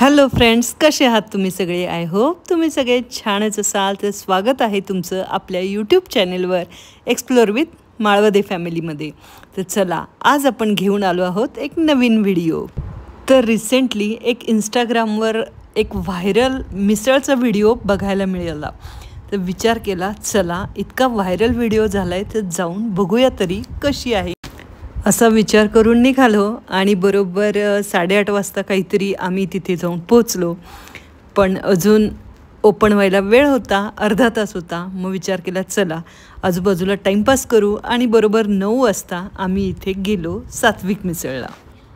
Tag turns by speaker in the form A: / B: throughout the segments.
A: Hello friends, कसे आहात तुम्ही सगळे? आय होप तुम्ही सगळे छानच असाल. तर स्वागत आहे तुमचं आपल्या यूट्यूब चॅनलवर एक्सप्लोर विथ माळवदे फॅमिलीमध्ये. तर चला, आज आपण घेऊन आलो आहोत एक नवीन व्हिडिओ. तर रिसेंटली एक इंस्टाग्रामवर एक व्हायरल मिसळचा व्हिडिओ बघायला मिळाला. तर विचार केला, चला इतका व्हायरल व्हिडिओ झाला आहे तर जाऊन बघूया तरी कशी आहे असा विचार करून निघालो. आणि बरोबर 8:30 वाजता काहीतरी आम्ही तिथे जाऊन पोचलो. पण अजून ओपन व्हायला वेळ होता, अर्धा तास होता. मग विचार केला, चला आजूबाजूला टाईमपास करू. आणि बरोबर 9 वाजता आम्ही इथे गेलो सात्विक मिसळला.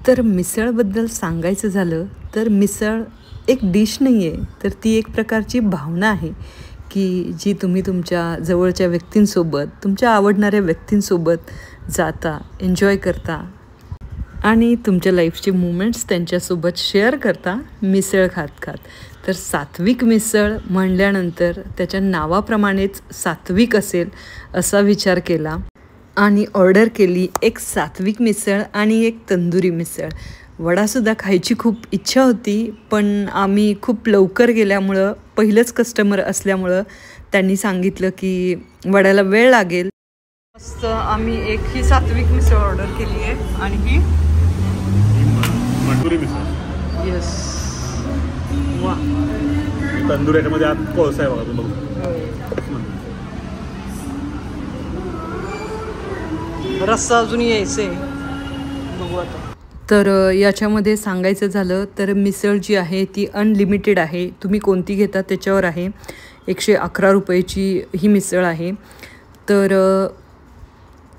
A: तर मिसळबद्दल सांगायचं झालं तर मिसळ एक डिश नाही आहे, तर ती एक प्रकारची भावना आहे की जी तुम्ही तुमच्या जवळच्या व्यक्तींसोबत, तुमच्या आवडणाऱ्या व्यक्तींसोबत जाता, एन्जॉय करता आणि तुमच्या लाईफचे मुमेंट्स त्यांच्यासोबत शेअर करता मिसळ खात खात. तर सात्विक मिसळ म्हणल्यानंतर त्याच्या नावाप्रमाणेच सात्विक असेल असा विचार केला आणि ऑर्डर केली एक सात्विक मिसळ आणि एक तंदुरी मिसळ. वडासुद्धा खायची खूप इच्छा होती, पण आम्ही खूप लवकर गेल्यामुळं, पहिलंच कस्टमर असल्यामुळं त्यांनी सांगितलं की वड्याला वेळ लागेल. मस्त आम्ही एक ही सात्विक मिसळ ऑर्डर केली आहे आणि ही
B: तंदुरी मिसळ.
A: येस, वा.
B: तंदुरी याच्यामध्ये आत कोळसा आहे बघा, तुम्ही
A: रस्सा अजून यायचं आहे, बघू आता. तर याच्यामध्ये सांगायचं झालं तर मिसळ जी आहे ती अनलिमिटेड आहे. तुम्ही कोणती घेता त्याच्यावर आहे. 111 रुपयाची ही मिसळ आहे. तर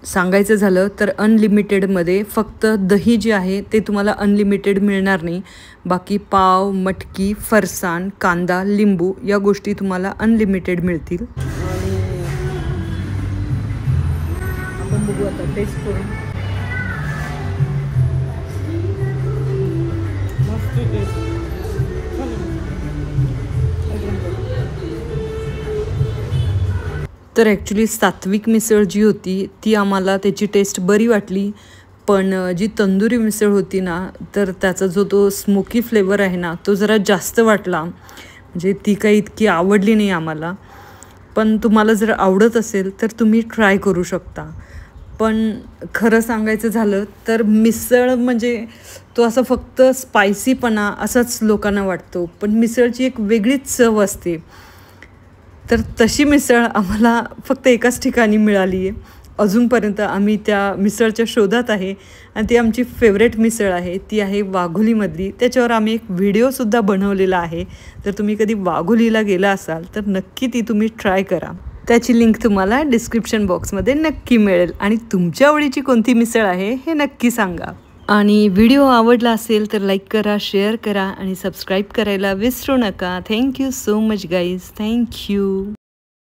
A: सांगायचं झालं तर अनलिमिटेडमध्ये फक्त दही जे आहे ते तुम्हाला अनलिमिटेड मिळणार नाही. बाकी पाव, मटकी, फरसाण, कांदा, लिंबू या गोष्टी तुम्हाला अनलिमिटेड मिळतील. आणि आपण बघू आता टेस्ट करून. तर ॲक्च्युली सात्विक मिसळ जी होती ती आम्हाला त्याची टेस्ट बरी वाटली, पण जी तंदुरी मिसळ होती ना, तर त्याचा जो तो स्मोकी फ्लेवर आहे ना, तो जरा जास्त वाटला. म्हणजे ती काही इतकी आवडली नाही आम्हाला. पण तुम्हाला जर आवडत असेल तर तुम्ही ट्राय करू शकता. पण खरं सांगायचं झालं तर मिसळ म्हणजे तो असं फक्त स्पायसीपणा असाच लोकांना वाटतो, पण मिसळची एक वेगळीच चव असते. तर तशी मिसळ आम्हाला फक्त एकाच ठिकाणी मिळाली आहे. अजूनपर्यंत आम्ही त्या मिसळच्या शोधात आहे आणि ती आमची फेवरेट मिसळ आहे. ती आहे वाघोलीमधली. त्याच्यावर आम्ही एक व्हिडिओसुद्धा बनवलेला आहे. तर तुम्ही कधी वाघोलीला गेला असाल तर नक्की ती तुम्ही ट्राय करा. त्याची लिंक तुम्हाला डिस्क्रिप्शन बॉक्समध्ये नक्की मिळेल. आणि तुमच्या आवडीची कोणती मिसळ आहे हे नक्की सांगा. आणि व्हिडिओ आवडला असेल तर लाईक करा, शेअर करा आणि सबस्क्राईब करायला विसरू नका. Thank you so much guys. Thank you.